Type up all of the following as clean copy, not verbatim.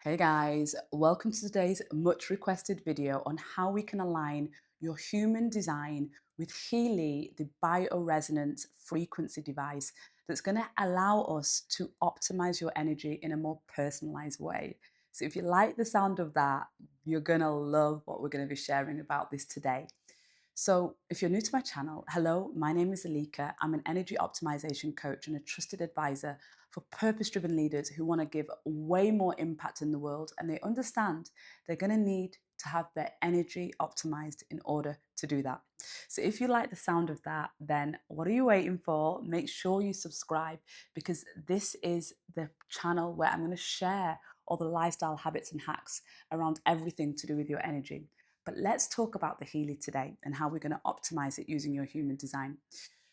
Hey guys, welcome to today's much requested video on how we can align your human design with Healy, the bioresonance frequency device that's going to allow us to optimize your energy in a more personalized way. So if you like the sound of that, you're going to love what we're going to be sharing about this today. So, if you're new to my channel, hello, my name is Elika. I'm an energy optimization coach and a trusted advisor for purpose driven leaders who want to give way more impact in the world, and they understand they're going to need to have their energy optimized in order to do that. So, if you like the sound of that, then what are you waiting for? Make sure you subscribe because this is the channel where I'm going to share all the lifestyle habits and hacks around everything to do with your energy. But let's talk about the Healy today and how we're going to optimize it using your human design.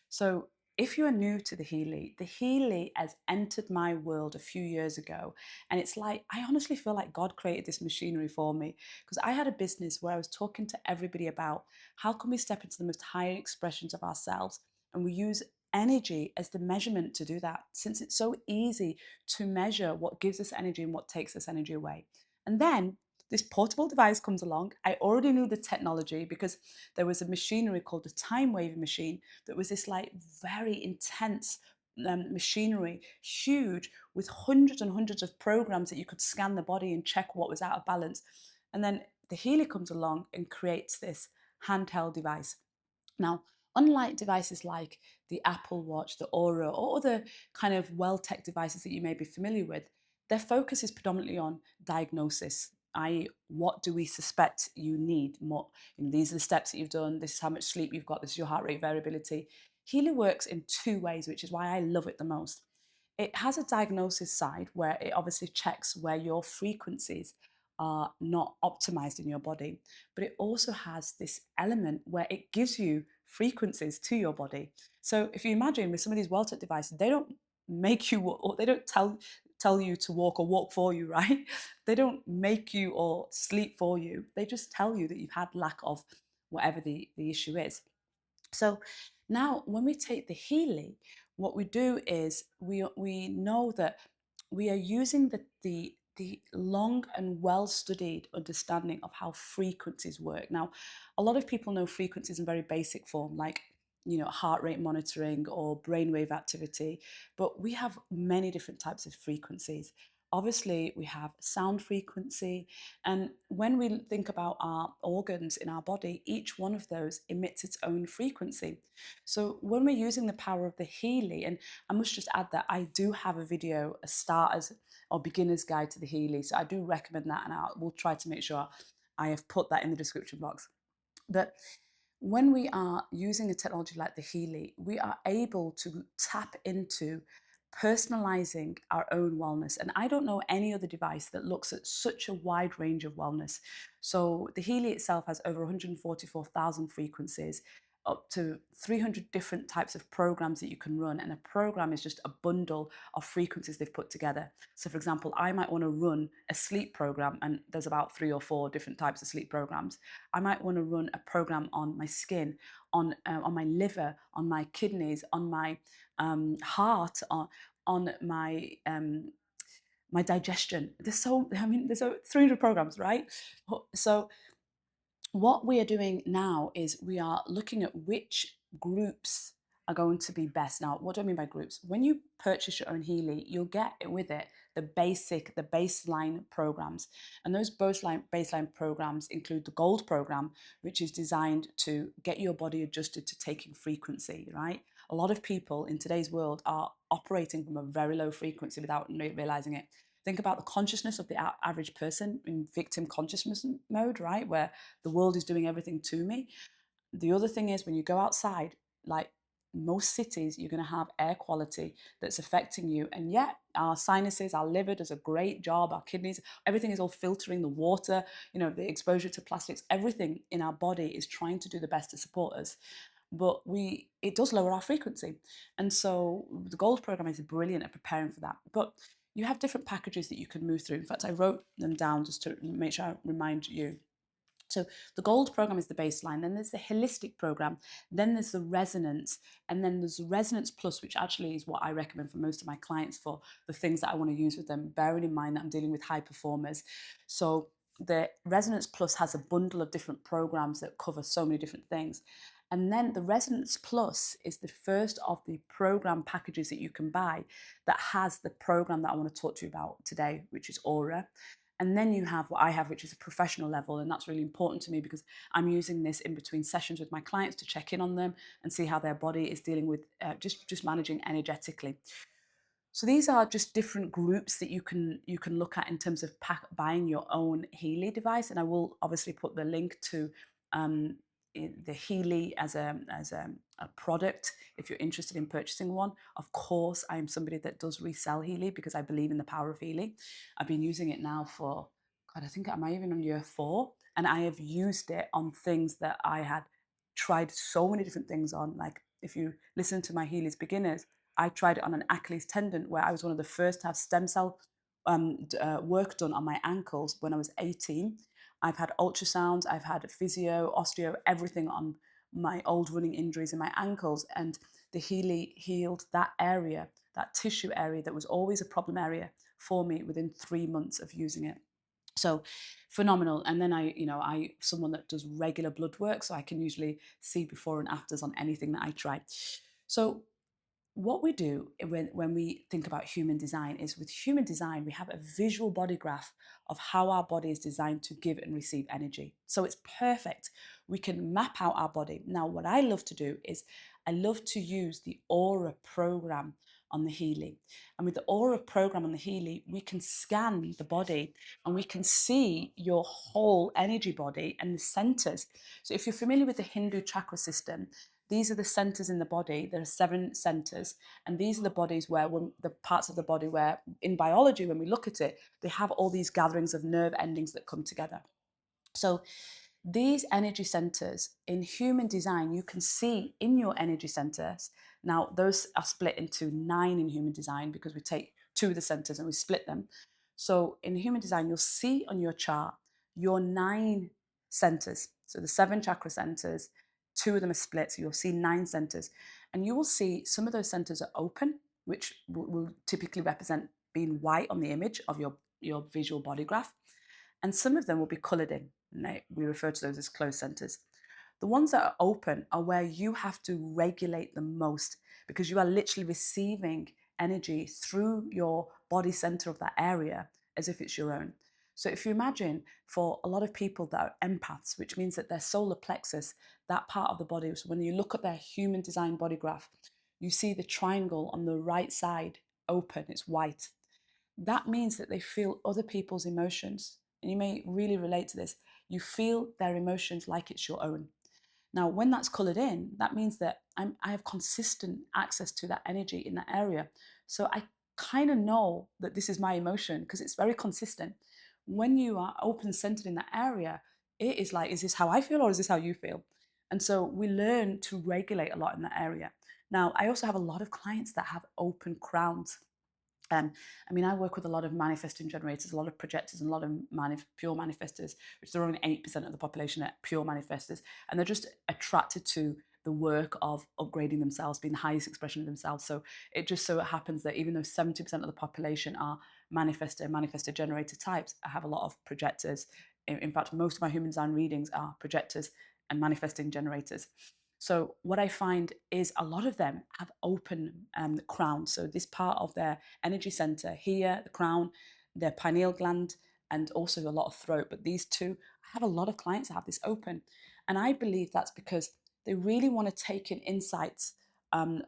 So, if you are new to the Healy has entered my world a few years ago. And it's like, I honestly feel like God created this machinery for me because I had a business where I was talking to everybody about how can we step into the most higher expressions of ourselves. And we use energy as the measurement to do that, since it's so easy to measure what gives us energy and what takes us energy away. And then this portable device comes along. I already knew the technology because there was a machinery called a time waving machine that was this like very intense machinery, huge, with hundreds and hundreds of programs that you could scan the body and check what was out of balance. And then the Healy comes along and creates this handheld device. Now, unlike devices like the Apple Watch, the Aura, or other kind of well-tech devices that you may be familiar with, their focus is predominantly on diagnosis, i.e., what do we suspect you need? More, these are the steps that you've done, this is how much sleep you've got, this is your heart rate variability. Healy works in two ways, which is why I love it the most. It has a diagnosis side where it obviously checks where your frequencies are not optimized in your body, but it also has this element where it gives you frequencies to your body. So if you imagine with some of these well-tech devices, they don't make you or they don't tell you to walk or walk for you, right? They don't make you or sleep for you. They just tell you that you've had lack of whatever the issue is. So now when we take the Healy, what we do is we know that we are using the long and well studied understanding of how frequencies work. Now, a lot of people know frequencies in very basic form, like heart rate monitoring or brainwave activity, but we have many different types of frequencies. Obviously, we have sound frequency, and when we think about our organs in our body, each one of those emits its own frequency. So when we're using the power of the Healy, and I must just add that I do have a video, a starter's or beginner's guide to the Healy, so I do recommend that, and I will try to make sure I have put that in the description box. But when we are using a technology like the Healy, we are able to tap into personalizing our own wellness. And I don't know any other device that looks at such a wide range of wellness. So the Healy itself has over 144,000 frequencies, up to 300 different types of programs that you can run. And a program is just a bundle of frequencies they've put together. So, for example, I might want to run a sleep program, and there's about 3 or 4 different types of sleep programs. I might want to run a program on my skin, on my liver, on my kidneys, on my heart, on my digestion. There's over 300 programs, right? So what we are doing now is we are looking at which groups are going to be best. Now, what do I mean by groups? When you purchase your own Healy, you'll get with it the baseline programs. And those baseline programs include the gold program, which is designed to get your body adjusted to taking frequency, right? A lot of people in today's world are operating from a very low frequency without realizing it. Think about the consciousness of the average person in victim consciousness mode, right? Where the world is doing everything to me. The other thing is when you go outside, like most cities, you're going to have air quality that's affecting you. And yet our sinuses, our liver does a great job, our kidneys, everything is all filtering the water, the exposure to plastics, everything in our body is trying to do the best to support us. But it does lower our frequency. And so the gold program is brilliant at preparing for that. But you have different packages that you can move through. In fact, I wrote them down just to make sure I remind you. So the gold program is the baseline, then there's the holistic program, then there's the resonance, and then there's the resonance plus, which actually is what I recommend for most of my clients for the things that I want to use with them, bearing in mind that I'm dealing with high performers. So the resonance plus has a bundle of different programs that cover so many different things. And then the Resonance Plus is the first of the program packages that you can buy that has the program that I want to talk to you about today, which is Aura. And then you have what I have, which is a professional level. And that's really important to me because I'm using this in between sessions with my clients to check in on them and see how their body is dealing with just managing energetically. So these are just different groups that you can look at in terms of buying your own Healy device. And I will obviously put the link to um, the Healy as a product if you're interested in purchasing one. Of course, I am somebody that does resell Healy because I believe in the power of Healy. I've been using it now for, God, I think, am I even on year 4? And I have used it on things that I had tried so many different things on. Like if you listen to my Healy's beginners, I tried it on an Achilles tendon where I was one of the first to have stem cell work done on my ankles when I was 18. I've had ultrasounds, I've had physio, osteo, everything on my old running injuries in my ankles. And the Healy healed that area, that tissue area that was always a problem area for me within 3 months of using it. So phenomenal. And then I someone that does regular blood work, so I can usually see before and afters on anything that I try. So what we do when we think about human design is with human design, we have a visual body graph of how our body is designed to give and receive energy. So it's perfect. We can map out our body. Now, what I love to do is I love to use the Aura program on the Healy. And with the Aura program on the Healy, we can scan the body and we can see your whole energy body and the centers. So if you're familiar with the Hindu chakra system, these are the centers in the body. There are 7 centers, and these are the bodies where, when the parts of the body where, in biology, when we look at it, they have all these gatherings of nerve endings that come together. So these energy centers in human design, you can see in your energy centers. Now, those are split into 9 in human design because we take 2 of the centers and we split them. So in human design, you'll see on your chart your 9 centers. So the 7 chakra centers, 2 of them are split. So you'll see 9 centers. And you will see some of those centers are open, which will typically represent being white on the image of your visual body graph. And some of them will be colored in. And we refer to those as closed centers. The ones that are open are where you have to regulate the most because you are literally receiving energy through your body center of that area as if it's your own. So if you imagine for a lot of people that are empaths, which means that their solar plexus, that part of the body, so when you look at their human design body graph, you see the triangle on the right side open, it's white. That means that they feel other people's emotions. And you may really relate to this. You feel their emotions like it's your own. Now, when that's colored in, that means that I have consistent access to that energy in that area. So I kind of know that this is my emotion because it's very consistent. When you are open centered in that area, it is like, is this how I feel or is this how you feel? And so we learn to regulate a lot in that area. Now, I also have a lot of clients that have open crowns. I mean, I work with a lot of manifesting generators, a lot of projectors, and a lot of pure manifestors, which are only 8% of the population are pure manifestors. And they're just attracted to the work of upgrading themselves, being the highest expression of themselves. So it just so happens that even though 70% of the population are manifestor generator types, I have a lot of projectors. In fact, most of my human design readings are projectors and manifesting generators. So what I find is a lot of them have open crowns. So this part of their energy center here, the crown, their pineal gland, and also a lot of throat. But these two, I have a lot of clients that have this open. And I believe that's because they really want to take in insights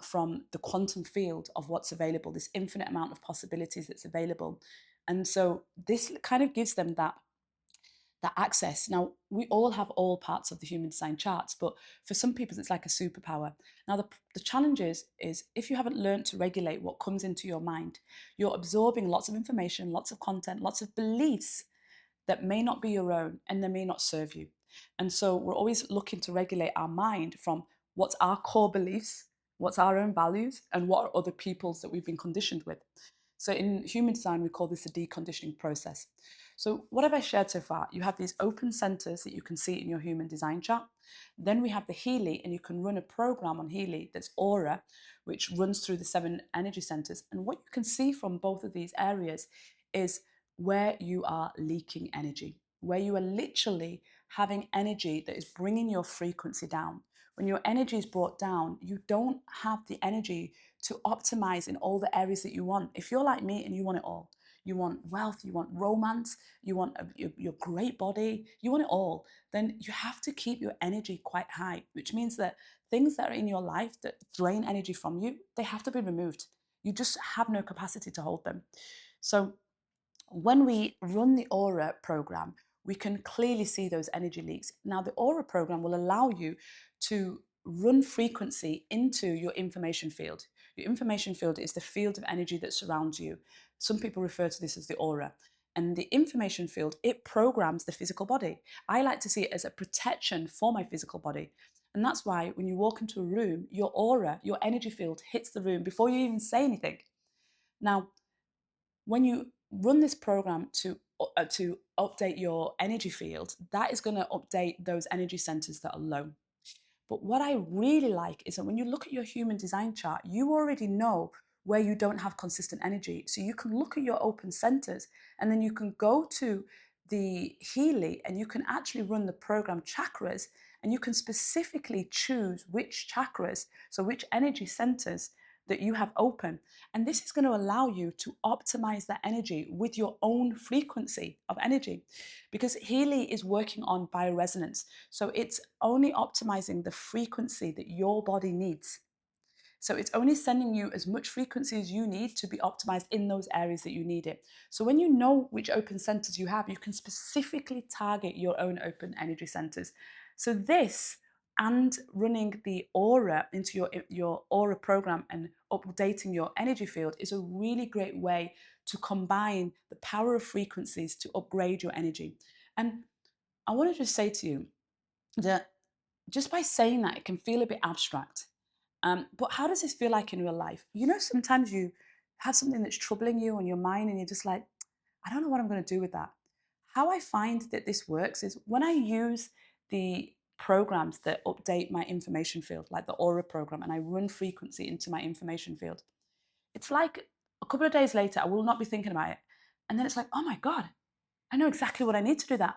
from the quantum field of what's available, this infinite amount of possibilities that's available. And so this kind of gives them that access. Now, we all have all parts of the human design charts, but for some people, it's like a superpower. Now, the challenge is if you haven't learned to regulate what comes into your mind, you're absorbing lots of information, lots of content, lots of beliefs that may not be your own and they may not serve you. And so we're always looking to regulate our mind from what's our core beliefs, what's our own values, and what are other people's that we've been conditioned with. So in human design, we call this the deconditioning process. So what have I shared so far? You have these open centers that you can see in your human design chart. Then we have the Healy, and you can run a program on Healy that's Aura, which runs through the 7 energy centers. And what you can see from both of these areas is where you are leaking energy, where you are literally having energy that is bringing your frequency down. When your energy is brought down, you don't have the energy to optimize in all the areas that you want. If you're like me and you want it all, you want wealth, you want romance, you want your great body, you want it all, then you have to keep your energy quite high, which means that things that are in your life that drain energy from you, they have to be removed. You just have no capacity to hold them. So when we run the Aura program, we can clearly see those energy leaks. Now, the Aura program will allow you to run frequency into your information field. Your information field is the field of energy that surrounds you. Some people refer to this as the aura. And the information field, it programs the physical body. I like to see it as a protection for my physical body. And that's why when you walk into a room, your aura, your energy field hits the room before you even say anything. Now, when you run this program to update your energy field, that is going to update those energy centers that are low. But what I really like is that when you look at your human design chart, you already know where you don't have consistent energy. So you can look at your open centers, and then you can go to the Healy and you can actually run the program chakras, and you can specifically choose which chakras, so which energy centers that you have open. And this is going to allow you to optimize that energy with your own frequency of energy, because Healy is working on bioresonance. So it's only optimizing the frequency that your body needs. So it's only sending you as much frequency as you need to be optimized in those areas that you need it. So when you know which open centers you have, you can specifically target your own open energy centers. So this and running the aura into your aura program and updating your energy field is a really great way to combine the power of frequencies to upgrade your energy. And I want to just say to you that just by saying that, it can feel a bit abstract. But how does this feel like in real life? You know, sometimes you have something that's troubling you on your mind and you're just like, I don't know what I'm going to do with that. How I find that this works is when I use the programs that update my information field, like the Aura program, and I run frequency into my information field, it's like a couple of days later, I will not be thinking about it. And then it's like, oh my God, I know exactly what I need to do that.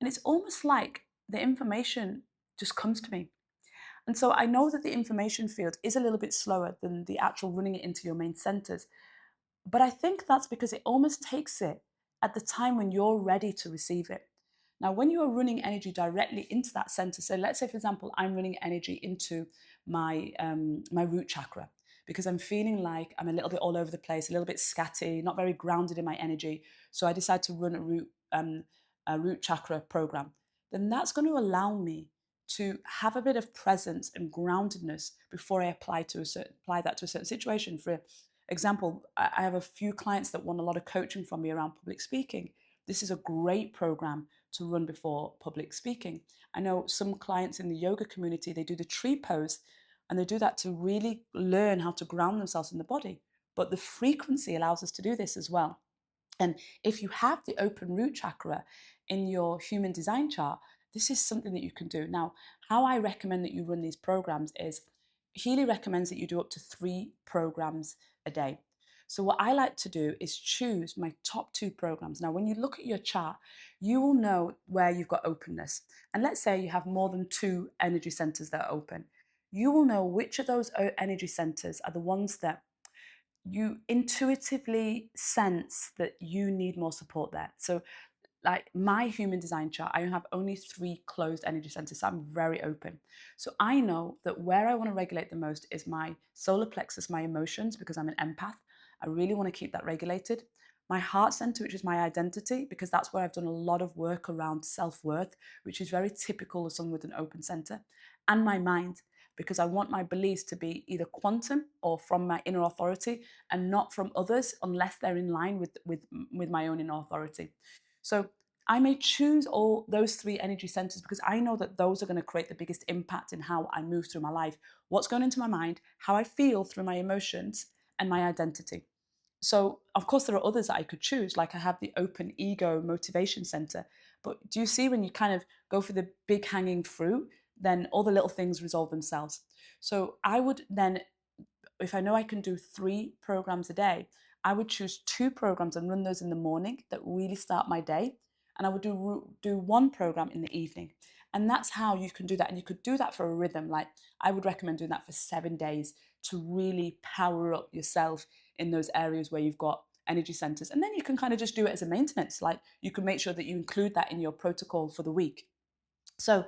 And it's almost like the information just comes to me. And so I know that the information field is a little bit slower than the actual running it into your main centers. But I think that's because it almost takes it at the time when you're ready to receive it. Now, when you are running energy directly into that center, so let's say, for example, I'm running energy into my root chakra because I'm feeling like I'm a little bit all over the place, a little bit scatty, not very grounded in my energy. So I decide to run a root chakra program. Then that's going to allow me to have a bit of presence and groundedness before I apply that to a certain situation. For example, I have a few clients that want a lot of coaching from me around public speaking. This is a great program to run before public speaking. I know some clients in the yoga community, they do the tree pose, and they do that to really learn how to ground themselves in the body. But the frequency allows us to do this as well. And if you have the open root chakra in your human design chart, this is something that you can do. Now, how I recommend that you run these programs is Healy recommends that you do up to 3 programs a day. So what I like to do is choose my top 2 programs. Now, when you look at your chart, you will know where you've got openness. And let's say you have more than 2 energy centers that are open. You will know which of those energy centers are the ones that you intuitively sense that you need more support there. So like my human design chart, I have only 3 closed energy centers, so I'm very open. So I know that where I want to regulate the most is my solar plexus, my emotions, because I'm an empath. I really want to keep that regulated. My heart center, which is my identity, because that's where I've done a lot of work around self-worth, which is very typical of someone with an open center. And my mind, because I want my beliefs to be either quantum or from my inner authority and not from others unless they're in line with my own inner authority. So I may choose all those 3 energy centers because I know that those are going to create the biggest impact in how I move through my life, what's going into my mind, how I feel through my emotions, and my identity. So, of course, there are others that I could choose. Like I have the Open Ego Motivation Center. But do you see when you kind of go for the big hanging fruit, then all the little things resolve themselves. So I would then, if I know I can do 3 programs a day, I would choose 2 programs and run those in the morning that really start my day. And I would do 1 program in the evening. And that's how you can do that. And you could do that for a rhythm. Like I would recommend doing that for 7 days to really power up yourself in those areas where you've got energy centers. And then you can kind of just do it as a maintenance. Like you can make sure that you include that in your protocol for the week. So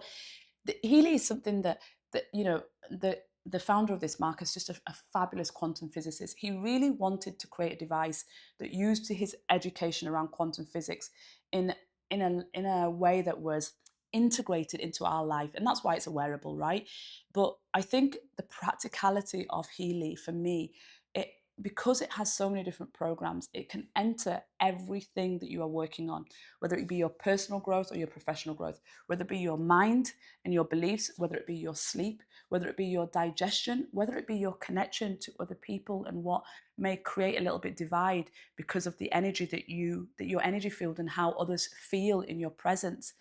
the Healy is something that the founder of this, Mark, is just a fabulous quantum physicist. He really wanted to create a device that used his education around quantum physics in in a way that was integrated into our life, and that's why it's a wearable, right? But I think the practicality of Healy for me, it because it has so many different programs, it can enter everything that you are working on, whether it be your personal growth or your professional growth, whether it be your mind and your beliefs, whether it be your sleep, whether it be your digestion, whether it be your connection to other people and what may create a little bit divide because of the energy that your energy field and how others feel in your presence.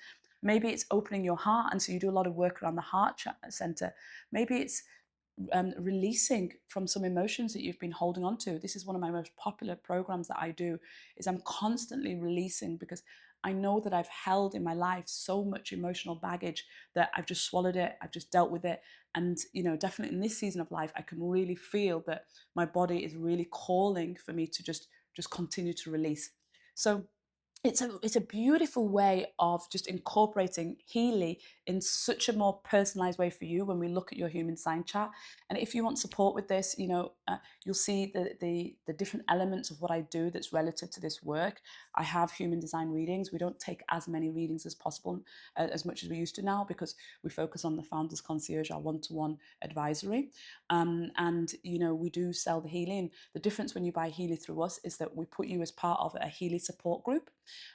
Maybe it's opening your heart, and so you do a lot of work around the heart center. Maybe it's releasing from some emotions that you've been holding on to. This is one of my most popular programs that I do, is I'm constantly releasing because I know that I've held in my life so much emotional baggage that I've just swallowed it, I've just dealt with it. And, definitely in this season of life, I can really feel that my body is really calling for me to just continue to release. So it's a beautiful way of just incorporating Healy in such a more personalized way for you when we look at your human sign chart. And if you want support with this, you'll see the different elements of what I do that's relative to this work. I have human design readings. We don't take as many readings as possible, as much as we used to now, because we focus on the Founders Concierge, our one-to-one advisory. And we do sell the Healy, and the difference when you buy Healy through us is that we put you as part of a Healy support group.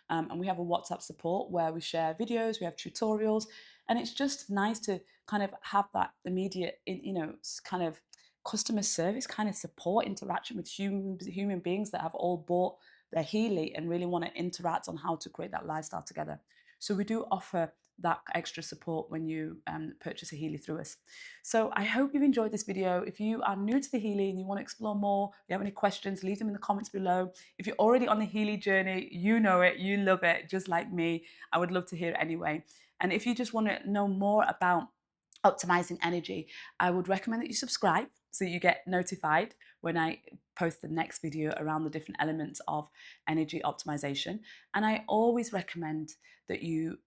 And we have a WhatsApp support where we share videos, we have tutorials, and it's just nice to kind of have that immediate, kind of customer service kind of support interaction with human beings that have all bought their Healy and really want to interact on how to create that lifestyle together. So we do offer that extra support when you purchase a Healy through us. So I hope you've enjoyed this video. If you are new to the Healy and you want to explore more, if you have any questions, leave them in the comments below. If you're already on the Healy journey, you know it, you love it, just like me. I would love to hear it anyway. And if you just want to know more about optimizing energy, I would recommend that you subscribe so you get notified when I post the next video around the different elements of energy optimization. And I always recommend that you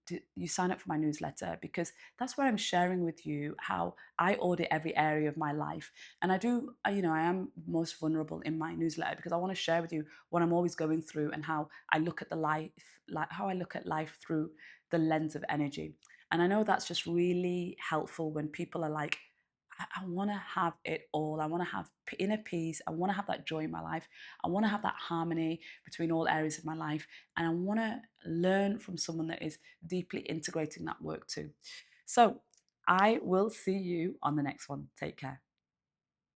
sign up for my newsletter, because that's where I'm sharing with you how I audit every area of my life. And I do, I am most vulnerable in my newsletter because I want to share with you what I'm always going through and how I look at how I look at life through the lens of energy. And I know that's just really helpful when people are like, I want to have it all. I want to have inner peace. I want to have that joy in my life. I want to have that harmony between all areas of my life. And I want to learn from someone that is deeply integrating that work too. So I will see you on the next one. Take care.